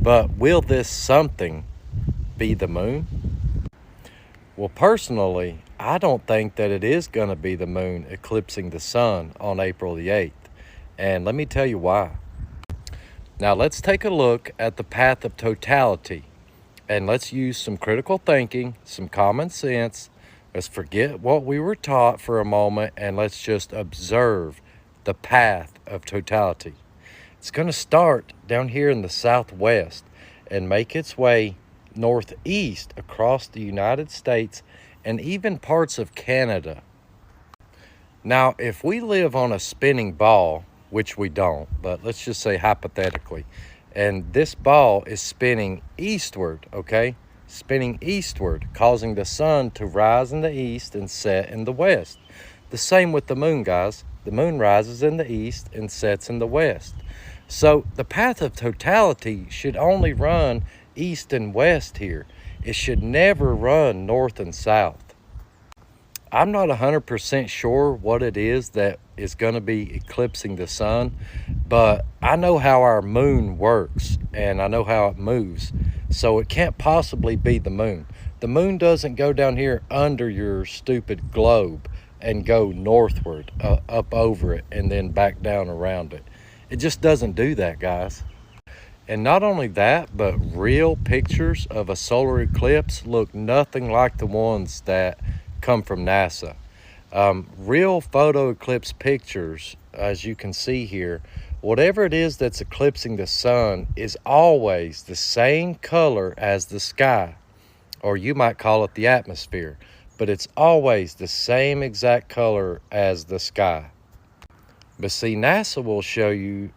But will this something be the moon? Well, personally, I don't think that it is going to be the moon eclipsing the sun on April the 8th. And let me tell you why. Now, let's take a look at the path of totality. And let's use some critical thinking, some common sense. Let's forget what we were taught for a moment, and let's just observe the path of totality. It's going to start down here in the southwest and make its way northeast across the United States and even parts of Canada. Now, if we live on a spinning ball, which we don't, but let's just say hypothetically, and this ball is spinning eastward, okay? Spinning eastward, causing the sun to rise in the east and set in the west. The same with the moon, guys. The moon rises in the east and sets in the west. So the path of totality should only run east and west here. It should never run north and south. I'm not 100% sure what it is that is going to be eclipsing the sun, but I know how our moon works and I know how it moves. So it can't possibly be the moon. The moon doesn't go down here under your stupid globe and go northward, up over it, and then back down around it. It just doesn't do that, guys. And not only that, but real pictures of a solar eclipse look nothing like the ones that come from NASA. Real photo eclipse pictures, as you can see here, whatever it is that's eclipsing the sun is always the same color as the sky, or you might call it the atmosphere, but it's always the same exact color as the sky. But see, NASA will show you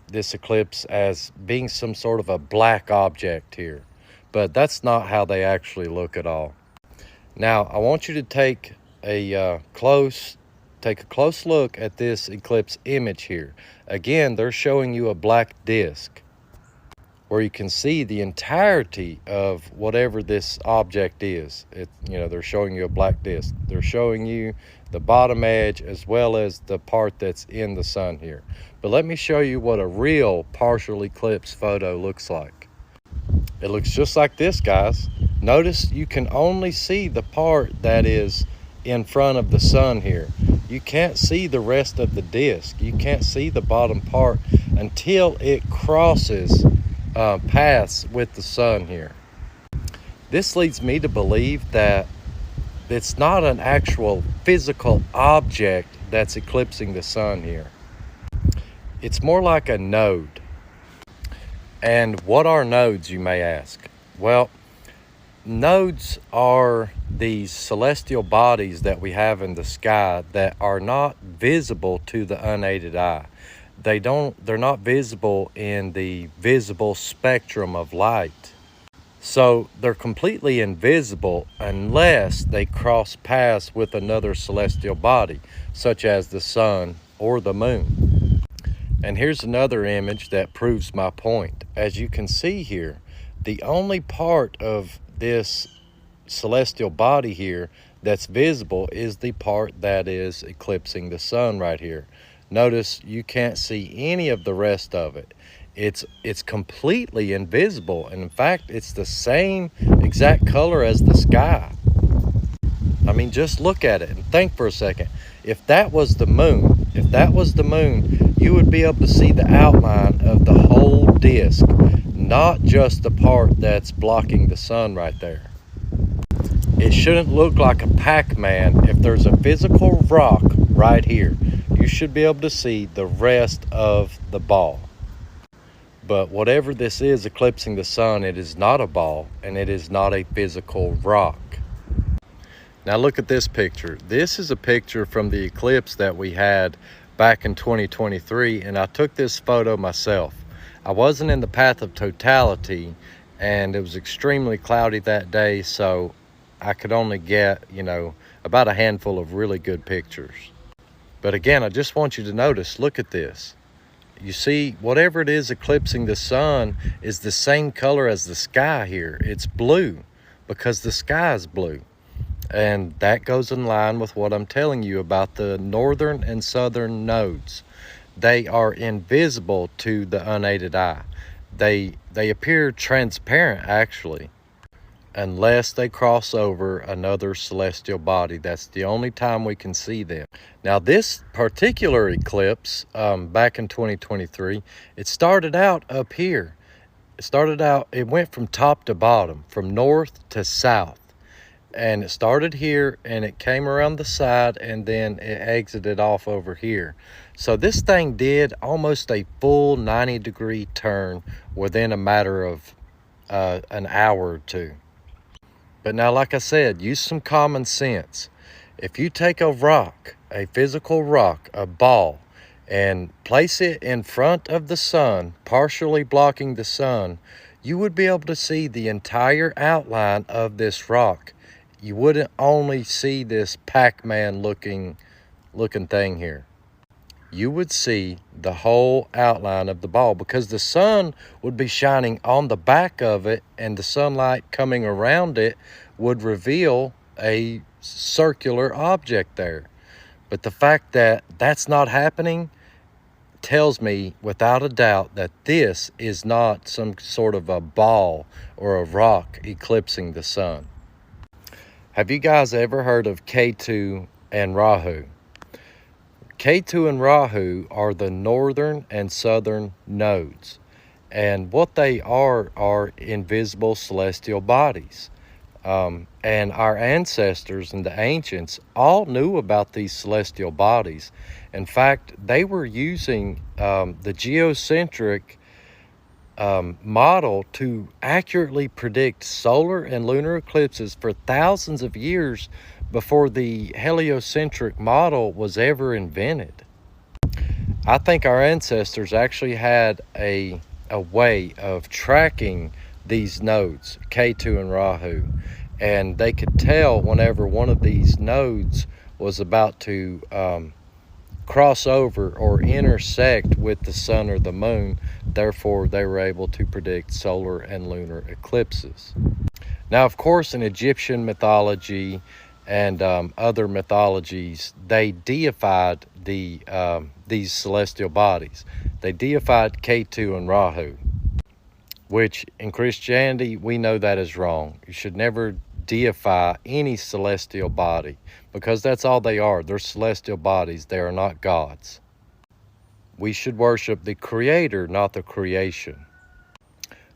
this eclipse as being some sort of a black object here, but that's not how they actually look at all. Now, I want you to take a close look at this eclipse image here. Again, they're showing you a black disc where you can see the entirety of whatever this object is. They're showing you a black disc. They're showing you the bottom edge as well as the part that's in the sun here. But let me show you what a real partial eclipse photo looks like. It looks just like this, guys. Notice you can only see the part that is in front of the sun here. You can't see the rest of the disc. You can't see the bottom part until it crosses paths with the sun here. This leads me to believe that it's not an actual physical object that's eclipsing the sun here. It's more like a node. And what are nodes, you may ask? Well, nodes are these celestial bodies that we have in the sky that are not visible to the unaided eye. They're not visible in the visible spectrum of light. So they're completely invisible unless they cross paths with another celestial body, such as the sun or the moon. And here's another image that proves my point. As you can see here, the only part of this celestial body here that's visible is the part that is eclipsing the sun right here. Notice you can't see any of the rest of it. It's completely invisible, and in fact it's the same exact color as the sky. I mean, just look at it and think for a second. If that was the moon, you would be able to see the outline of the whole disc, not just the part that's blocking the sun right there. It shouldn't look like a Pac-Man. If there's a physical rock right here, you should be able to see the rest of the ball. But whatever this is eclipsing the sun, it is not a ball and it is not a physical rock. Now look at this picture. This is a picture from the eclipse that we had back in 2023, and I took this photo myself. I wasn't in the path of totality and it was extremely cloudy that day, so I could only get, about a handful of really good pictures. But again, I just want you to notice, look at this. You see, whatever it is eclipsing the sun is the same color as the sky here. It's blue because the sky is blue. And that goes in line with what I'm telling you about the northern and southern nodes. They are invisible to the unaided eye. They appear transparent, actually, unless they cross over another celestial body. That's the only time we can see them. Now, this particular eclipse, back in 2023, it started out up here. It went from top to bottom, from north to south. And it started here and it came around the side and then it exited off over here. So this thing did almost a full 90-degree turn within a matter of an hour or two. But now, like I said, use some common sense. If you take a rock, a physical rock, a ball, and place it in front of the sun, partially blocking the sun, you would be able to see the entire outline of this rock. You wouldn't only see this Pac-Man looking thing here. You would see the whole outline of the ball, because the sun would be shining on the back of it, and the sunlight coming around it would reveal a circular object there. But the fact that that's not happening tells me without a doubt that this is not some sort of a ball or a rock eclipsing the sun. Have you guys ever heard of Ketu and Rahu? Ketu and Rahu are the northern and southern nodes. And what they are invisible celestial bodies. And our ancestors and the ancients all knew about these celestial bodies. In fact, they were using the geocentric model to accurately predict solar and lunar eclipses for thousands of years before the heliocentric model was ever invented. I think our ancestors actually had a way of tracking these nodes, Ketu and Rahu, and they could tell whenever one of these nodes was about to cross over or intersect with the sun or the moon. Therefore, they were able to predict solar and lunar eclipses. Now, of course, in Egyptian mythology and other mythologies, they deified these celestial bodies. They deified Ketu and Rahu, which in Christianity, we know that is wrong. You should never deify any celestial body, because that's all they are. They're celestial bodies. They are not gods. We should worship the Creator, not the creation.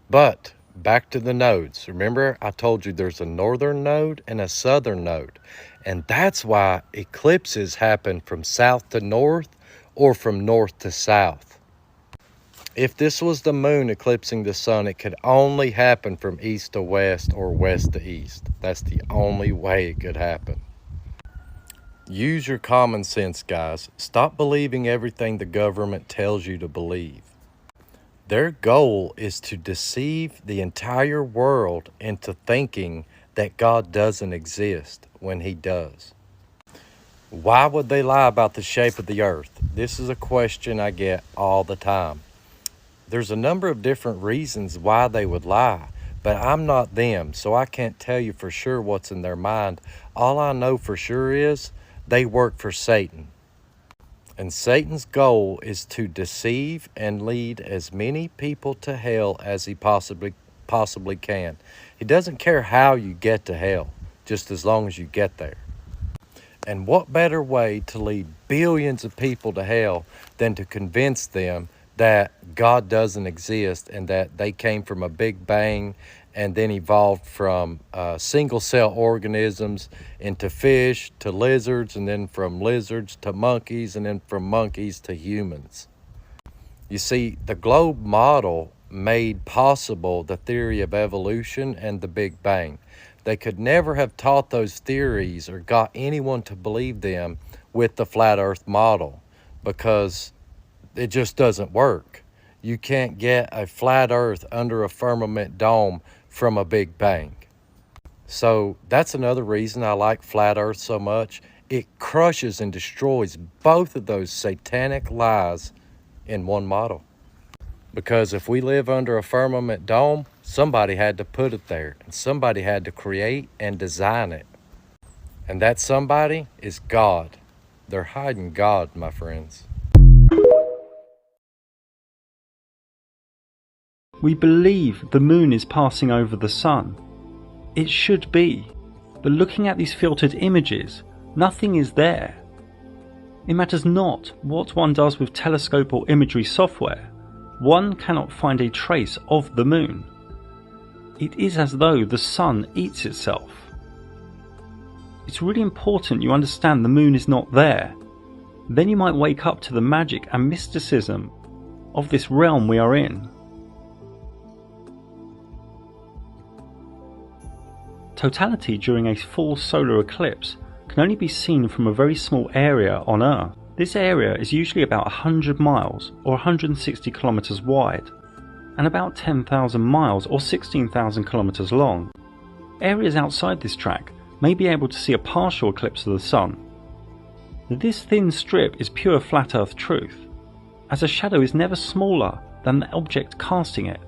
But back to the nodes. Remember, I told you there's a northern node and a southern node. And that's why eclipses happen from south to north or from north to south. If this was the moon eclipsing the sun, it could only happen from east to west or west to east. That's the only way it could happen. Use your common sense, guys. Stop believing everything the government tells you to believe. Their goal is to deceive the entire world into thinking that God doesn't exist when He does. Why would they lie about the shape of the earth? This is a question I get all the time. There's a number of different reasons why they would lie, but I'm not them, so I can't tell you for sure what's in their mind. All I know for sure is they work for Satan. And Satan's goal is to deceive and lead as many people to hell as he possibly can. He doesn't care how you get to hell, just as long as you get there. And what better way to lead billions of people to hell than to convince them that God doesn't exist and that they came from a big bang and then evolved from single-cell organisms into fish to lizards, and then from lizards to monkeys, and then from monkeys to humans. You see, the globe model made possible the theory of evolution and the Big Bang. They could never have taught those theories or got anyone to believe them with the flat earth model, because it just doesn't work. You can't get a flat earth under a firmament dome from a Big Bang. So that's another reason I like flat earth so much. It crushes and destroys both of those satanic lies in one model. Because if we live under a firmament dome, somebody had to put it there, and somebody had to create and design it. And that somebody is God. They're hiding God, my friends. We believe the moon is passing over the sun. It should be, but looking at these filtered images, nothing is there. It matters not what one does with telescope or imagery software, one cannot find a trace of the moon. It is as though the sun eats itself. It's really important you understand the moon is not there. Then you might wake up to the magic and mysticism of this realm we are in. Totality during a full solar eclipse can only be seen from a very small area on Earth. This area is usually about 100 miles or 160 kilometers wide and about 10,000 miles or 16,000 kilometers long. Areas outside this track may be able to see a partial eclipse of the sun. This thin strip is pure flat Earth truth, as a shadow is never smaller than the object casting it.